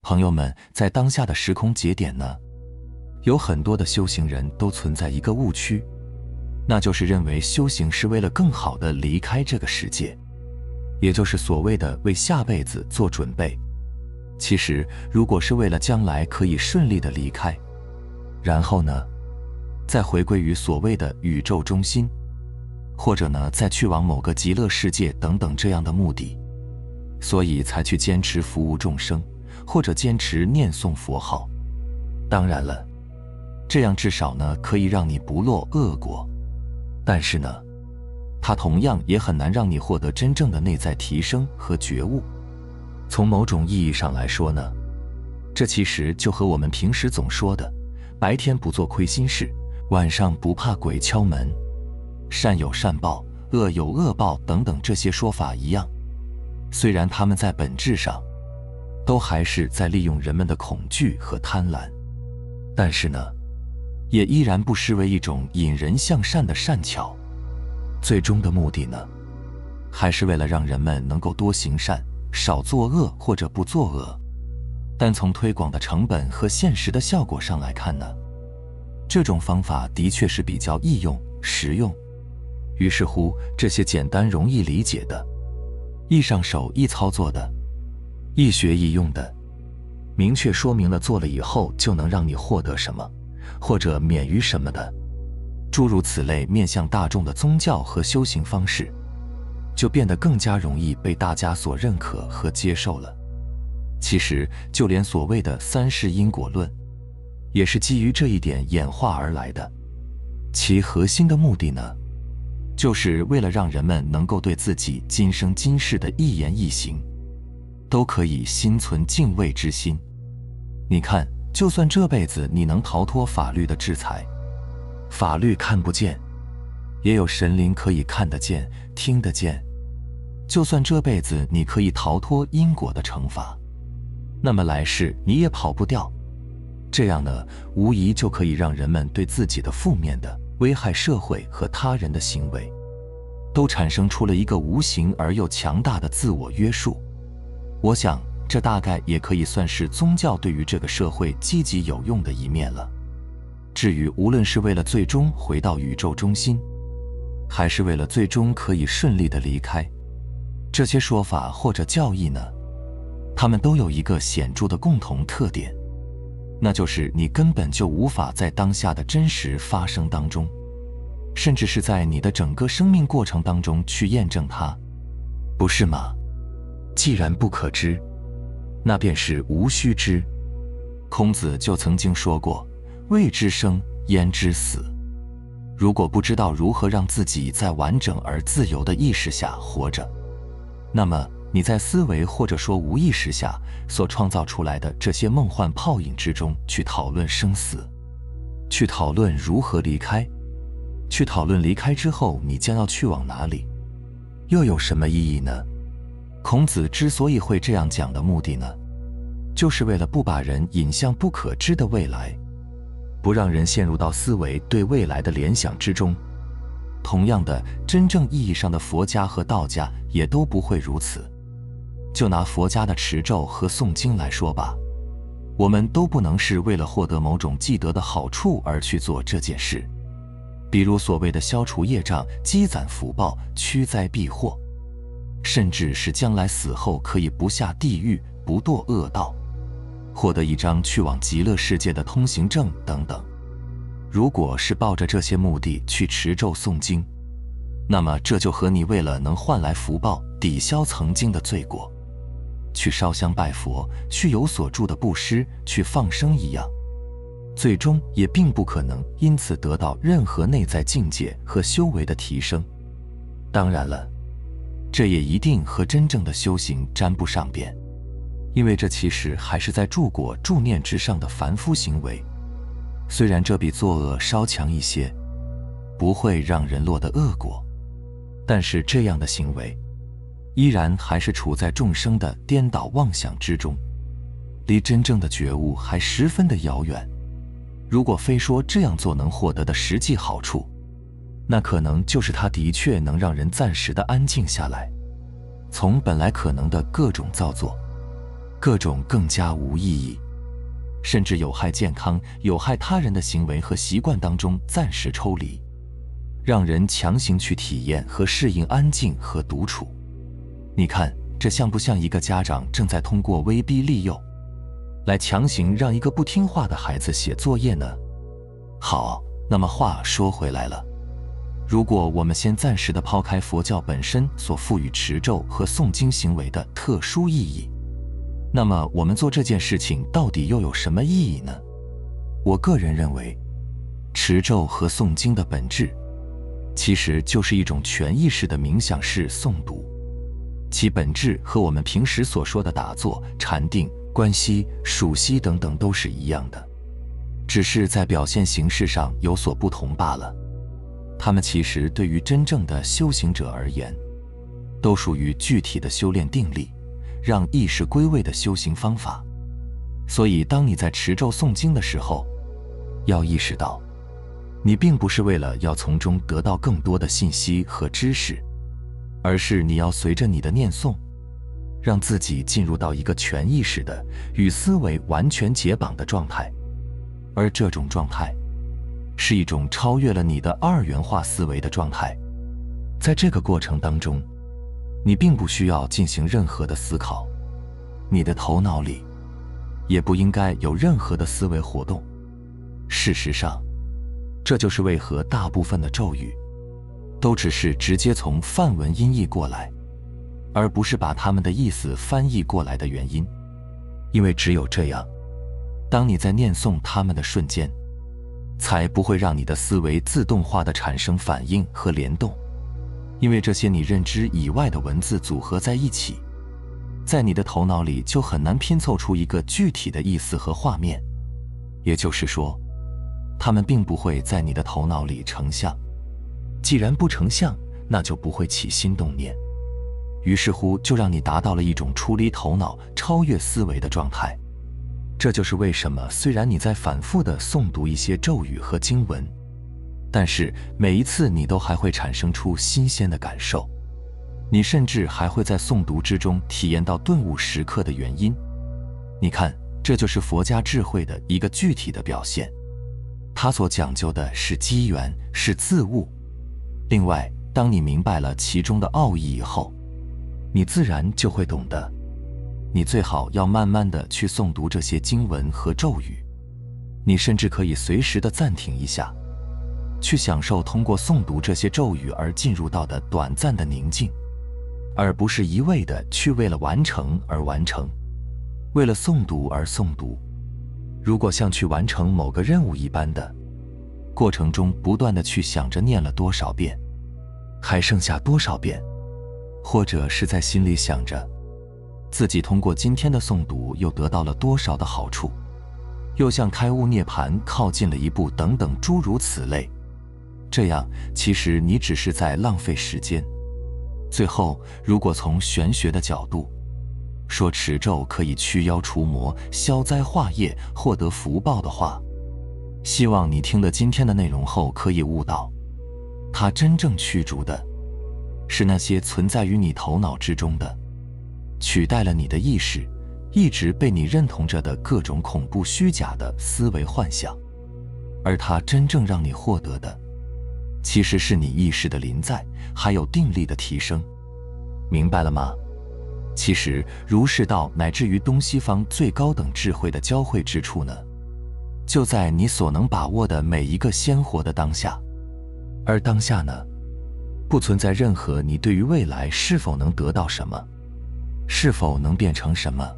朋友们，在当下的时空节点呢，有很多的修行人都存在一个误区，那就是认为修行是为了更好的离开这个世界，也就是所谓的为下辈子做准备。其实，如果是为了将来可以顺利的离开，然后呢，再回归于所谓的宇宙中心，或者呢，再去往某个极乐世界等等这样的目的，所以才去坚持服务众生，或者坚持念诵佛号。当然了，这样至少呢可以让你不落恶果，但是呢，它同样也很难让你获得真正的内在提升和觉悟。从某种意义上来说呢，这其实就和我们平时总说的白天不做亏心事，晚上不怕鬼敲门，善有善报，恶有恶报等等这些说法一样。虽然他们在本质上都还是在利用人们的恐惧和贪婪，但是呢，也依然不失为一种引人向善的善巧。最终的目的呢，还是为了让人们能够多行善，少作恶或者不作恶。但从推广的成本和现实的效果上来看呢，这种方法的确是比较易用、实用。于是乎，这些简单容易理解的、易上手、易操作的、易学易用的，明确说明了做了以后就能让你获得什么，或者免于什么的，诸如此类面向大众的宗教和修行方式，就变得更加容易被大家所认可和接受了。其实，就连所谓的三世因果论，也是基于这一点演化而来的。其核心的目的呢，就是为了让人们能够对自己今生今世的一言一行，都可以心存敬畏之心。你看，就算这辈子你能逃脱法律的制裁，法律看不见，也有神灵可以看得见、听得见。就算这辈子你可以逃脱因果的惩罚，那么来世你也跑不掉。这样呢，无疑就可以让人们对自己的负面的、危害社会和他人的行为，都产生出了一个无形而又强大的自我约束。我想，这大概也可以算是宗教对于这个社会积极有用的一面了。至于无论是为了最终回到宇宙中心，还是为了最终可以顺利的离开，这些说法或者教义呢，它们都有一个显著的共同特点，那就是你根本就无法在当下的真实发生当中，甚至是在你的整个生命过程当中去验证它，不是吗？既然不可知，那便是无须知。孔子就曾经说过，未知生，焉知死？如果不知道如何让自己在完整而自由的意识下活着，那么你在思维或者说无意识下所创造出来的这些梦幻泡影之中去讨论生死，去讨论如何离开，去讨论离开之后你将要去往哪里，又有什么意义呢？孔子之所以会这样讲的目的呢，就是为了不把人引向不可知的未来，不让人陷入到思维对未来的联想之中。同样的，真正意义上的佛家和道家也都不会如此。就拿佛家的持咒和诵经来说吧，我们都不能是为了获得某种既得的好处而去做这件事，比如所谓的消除业障、积攒福报、驱灾避祸，甚至是将来死后可以不下地狱、不堕恶道，获得一张去往极乐世界的通行证等等。如果是抱着这些目的去持咒诵经，那么这就和你为了能换来福报、抵消曾经的罪过，去烧香拜佛、去有所住的布施、去放生一样，最终也并不可能因此得到任何内在境界和修为的提升。当然了，这也一定和真正的修行沾不上边，因为这其实还是在助果助念之上的凡夫行为。虽然这比作恶稍强一些，不会让人落得恶果，但是这样的行为依然还是处在众生的颠倒妄想之中，离真正的觉悟还十分的遥远。如果非说这样做能获得的实际好处，那可能就是它的确能让人暂时的安静下来，从本来可能的各种造作，各种更加无意义，甚至有害健康、有害他人的行为和习惯当中暂时抽离，让人强行去体验和适应安静和独处。你看，这像不像一个家长正在通过威逼利诱来强行让一个不听话的孩子写作业呢？好，那么话说回来了，如果我们先暂时的抛开佛教本身所赋予持咒和诵经行为的特殊意义，那么我们做这件事情到底又有什么意义呢？我个人认为，持咒和诵经的本质其实就是一种全意识的冥想式诵读，其本质和我们平时所说的打坐、禅定、观息、数息等等都是一样的，只是在表现形式上有所不同罢了。它们其实对于真正的修行者而言，都属于具体的修炼定力，让意识归位的修行方法。所以当你在持咒诵经的时候，要意识到，你并不是为了要从中得到更多的信息和知识，而是你要随着你的念诵，让自己进入到一个全意识的与思维完全解绑的状态。而这种状态是一种超越了你的二元化思维的状态。在这个过程当中，你并不需要进行任何的思考，你的头脑里也不应该有任何的思维活动。事实上，这就是为何大部分的咒语都只是直接从梵文音译过来，而不是把它们的意思翻译过来的原因。因为只有这样，当你在念诵它们的瞬间，才不会让你的思维自动化地产生反应和联动。因为这些你认知以外的文字组合在一起，在你的头脑里就很难拼凑出一个具体的意思和画面。也就是说，它们并不会在你的头脑里成像。既然不成像，那就不会起心动念。于是乎，就让你达到了一种出离头脑、超越思维的状态。这就是为什么虽然你在反复地诵读一些咒语和经文，但是每一次你都还会产生出新鲜的感受，你甚至还会在诵读之中体验到顿悟时刻的原因。你看，这就是佛家智慧的一个具体的表现。它所讲究的是机缘，是自悟。另外，当你明白了其中的奥义以后，你自然就会懂得，你最好要慢慢地去诵读这些经文和咒语。你甚至可以随时地暂停一下，去享受通过诵读这些咒语而进入到的短暂的宁静，而不是一味地去为了完成而完成，为了诵读而诵读。如果像去完成某个任务一般的过程中不断地去想着念了多少遍，还剩下多少遍，或者是在心里想着自己通过今天的诵读又得到了多少的好处，又向开悟涅槃靠近了一步等等诸如此类，这样其实你只是在浪费时间。最后，如果从玄学的角度说持咒可以驱妖除魔、消灾化业、获得福报的话，希望你听了今天的内容后可以悟到，它真正驱逐的是那些存在于你头脑之中的，取代了你的意识，一直被你认同着的各种恐怖虚假的思维幻想。而它真正让你获得的，其实是你意识的临在，还有定力的提升。明白了吗？其实儒释道乃至于东西方最高等智慧的交汇之处呢，就在你所能把握的每一个鲜活的当下。而当下呢，不存在任何你对于未来是否能得到什么，是否能变成什么，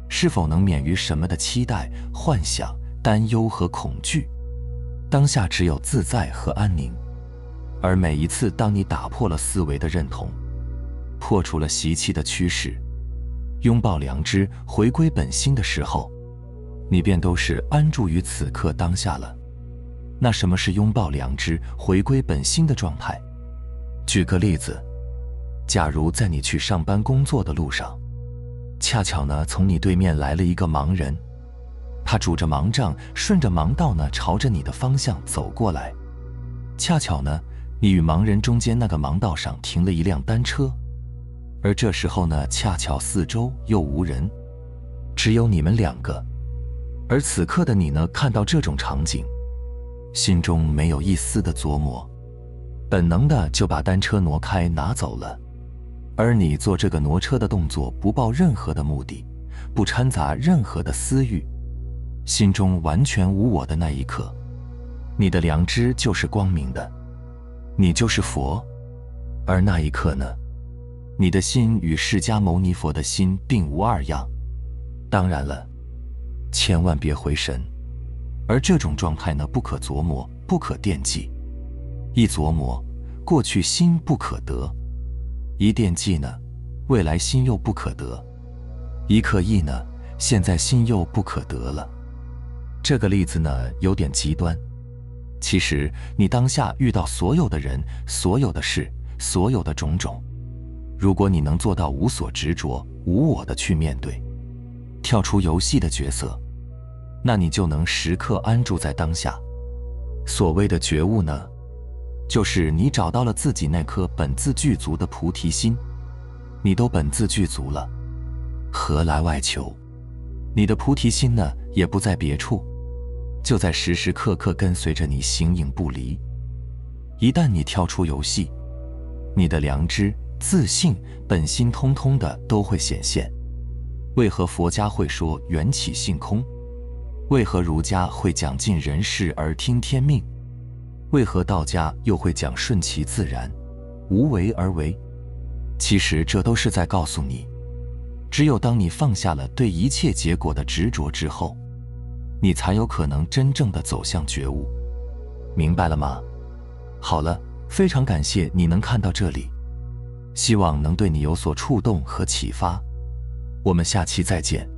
是否能免于什么的期待、幻想、担忧和恐惧。当下只有自在和安宁。而每一次当你打破了思维的认同，破除了习气的驱使，拥抱良知，回归本心的时候，你便都是安住于此刻当下了。那什么是拥抱良知、回归本心的状态？举个例子，假如在你去上班工作的路上，恰巧呢从你对面来了一个盲人，他拄着盲杖，顺着盲道呢朝着你的方向走过来。恰巧呢，你与盲人中间那个盲道上停了一辆单车，而这时候呢，恰巧四周又无人，只有你们2个。而此刻的你呢，看到这种场景，心中没有一丝的琢磨，本能的就把单车挪开拿走了。而你做这个挪车的动作不抱任何的目的，不掺杂任何的私欲，心中完全无我的那一刻，你的良知就是光明的，你就是佛。而那一刻呢，你的心与释迦牟尼佛的心并无二样。当然了，千万别回神。而这种状态呢，不可琢磨，不可惦记。一琢磨，过去心不可得；一惦记呢，未来心又不可得；一刻意呢，现在心又不可得了。这个例子呢，有点极端。其实你当下遇到所有的人、所有的事、所有的种种，如果你能做到无所执着、无我的去面对，跳出游戏的角色，那你就能时刻安住在当下。所谓的觉悟呢，就是你找到了自己那颗本自具足的菩提心。你都本自具足了，何来外求？你的菩提心呢，也不在别处，就在时时刻刻跟随着你，形影不离。一旦你跳出游戏，你的良知、自性、本心通通的都会显现。为何佛家会说缘起性空？为何儒家会讲尽人事而听天命？为何道家又会讲顺其自然，无为而为？其实这都是在告诉你，只有当你放下了对一切结果的执着之后，你才有可能真正的走向觉悟。明白了吗？好了，非常感谢你能看到这里，希望能对你有所触动和启发。我们下期再见。